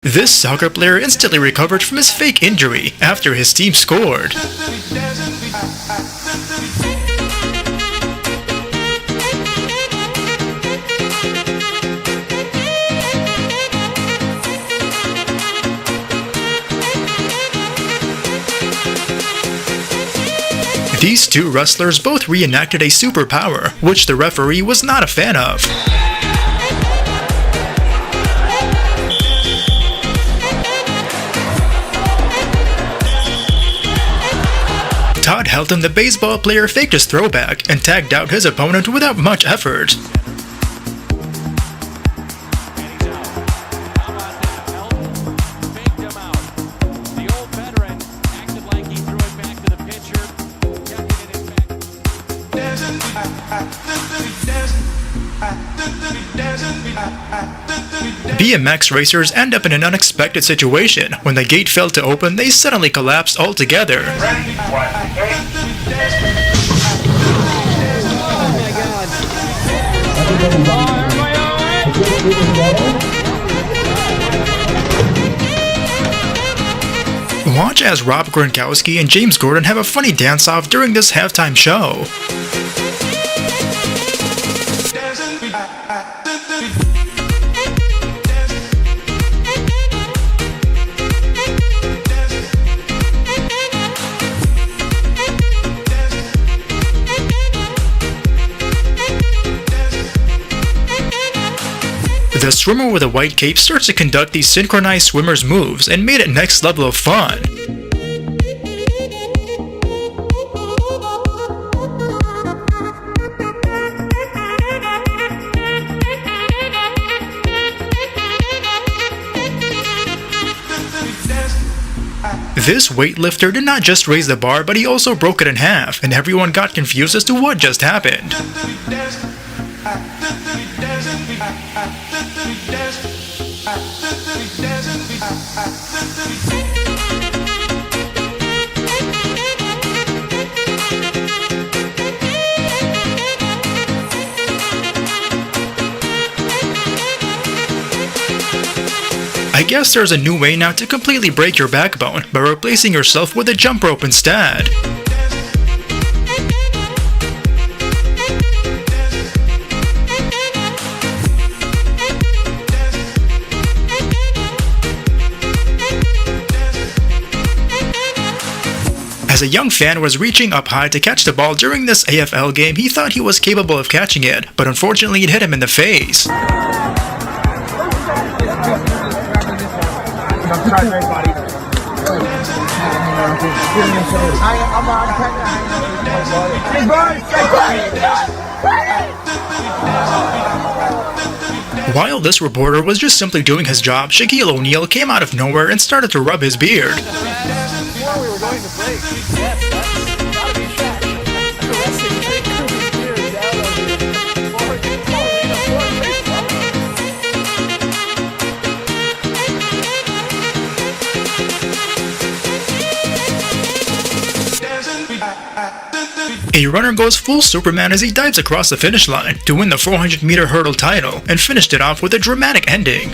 This soccer player instantly recovered from his fake injury after his team scored. These two wrestlers both reenacted a superpower, which the referee was not a fan of. Todd Helton, the baseball player, faked his throwback and tagged out his opponent without much effort. BMX racers end up in an unexpected situation. When the gate failed to open, they suddenly collapsed altogether. Watch as Rob Gronkowski and James Gordon have a funny dance-off during this halftime show. The swimmer with a white cape starts to conduct these synchronized swimmers' moves and made it next level of fun. This weightlifter did not just raise the bar, but he also broke it in half, and everyone got confused as to what just happened. I guess there's a new way now to completely break your backbone by replacing yourself with a jump rope instead. As a young fan was reaching up high to catch the ball during this AFL game, he thought he was capable of catching it, but unfortunately it hit him in the face. While this reporter was just simply doing his job, Shaquille O'Neal came out of nowhere and started to rub his beard. A runner goes full Superman as he dives across the finish line to win the 400-meter hurdle title and finished it off with a dramatic ending.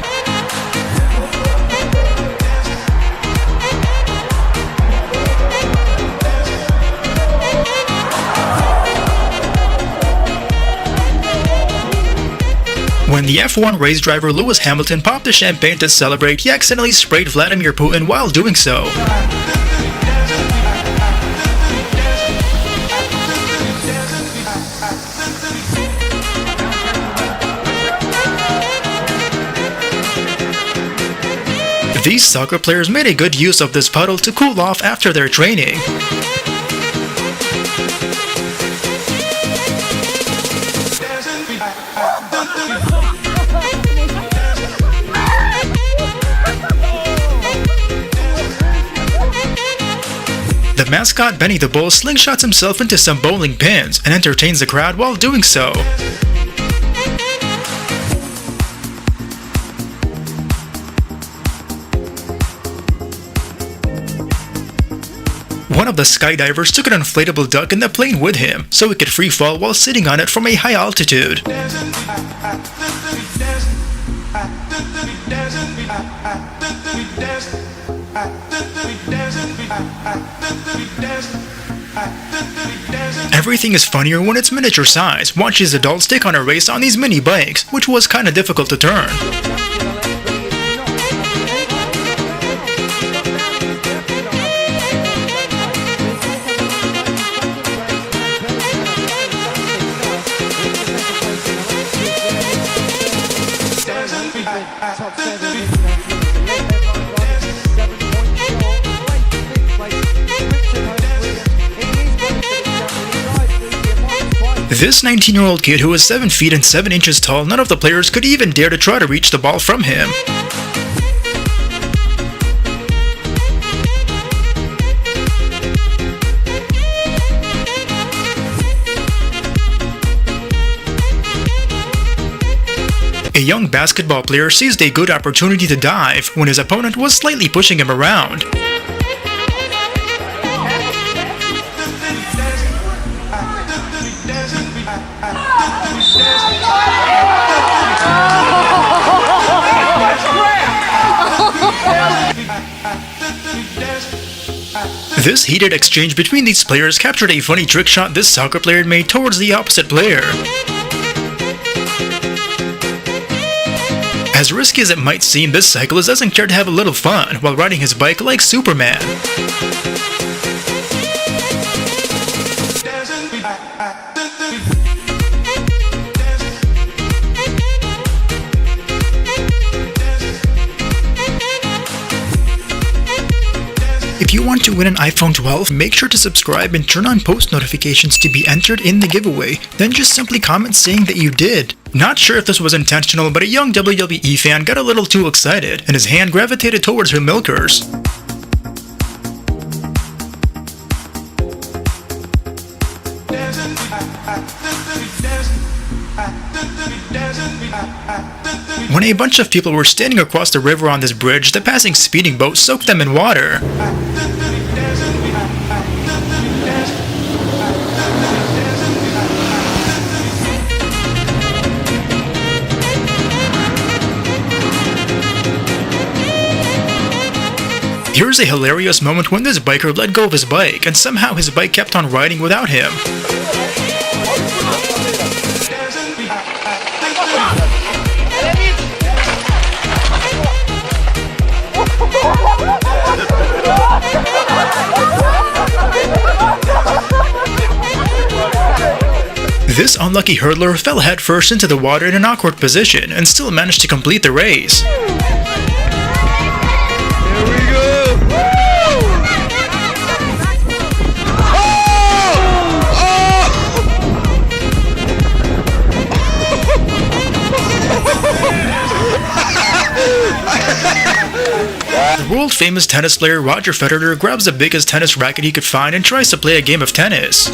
When the F1 race driver Lewis Hamilton popped the champagne to celebrate, he accidentally sprayed Vladimir Putin while doing so. These soccer players made a good use of this puddle to cool off after their training. The mascot Benny the Bull slingshots himself into some bowling pins and entertains the crowd while doing so. One of the skydivers took an inflatable duck in the plane with him, so he could free fall while sitting on it from a high altitude. Everything is funnier when it's miniature size. Watch these adults take on a race on these mini bikes, which was kinda difficult to turn. This 19-year-old kid who was 7 feet and 7 inches tall, none of the players could even dare to try to reach the ball from him. A young basketball player seized a good opportunity to dive when his opponent was slightly pushing him around. This heated exchange between these players captured a funny trick shot this soccer player made towards the opposite player. As risky as it might seem, this cyclist doesn't care to have a little fun while riding his bike like Superman. If you want to win an iPhone 12, make sure to subscribe and turn on post notifications to be entered in the giveaway. Then just simply comment saying that you did. Not sure if this was intentional, but a young WWE fan got a little too excited, and his hand gravitated towards her milkers. When a bunch of people were standing across the river on this bridge, the passing speeding boat soaked them in water. Here's a hilarious moment when this biker let go of his bike, and somehow his bike kept on riding without him. This unlucky hurdler fell headfirst into the water in an awkward position and still managed to complete the race. The world-famous tennis player Roger Federer grabs the biggest tennis racket he could find and tries to play a game of tennis.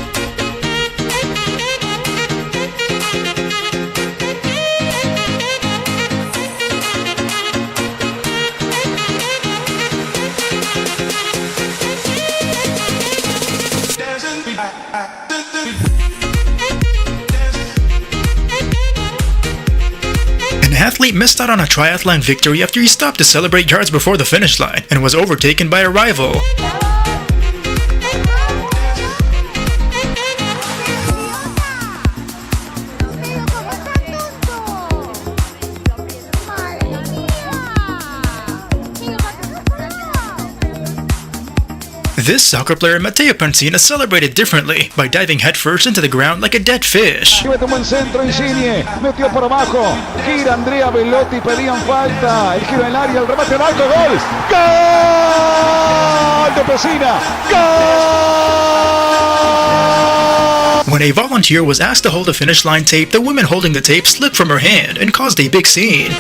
An athlete missed out on a triathlon victory after he stopped to celebrate yards before the finish line and was overtaken by a rival. This soccer player, Matteo Pancina, celebrated differently by diving headfirst into the ground like a dead fish. Mete un buen centro, Insigne, metió por abajo, gira Andrea Velotti, pedían falta, el giro en el área, el remate al arco, gol, gol de Pancina, gol! When a volunteer was asked to hold a finish line tape, the woman holding the tape slipped from her hand and caused a big scene.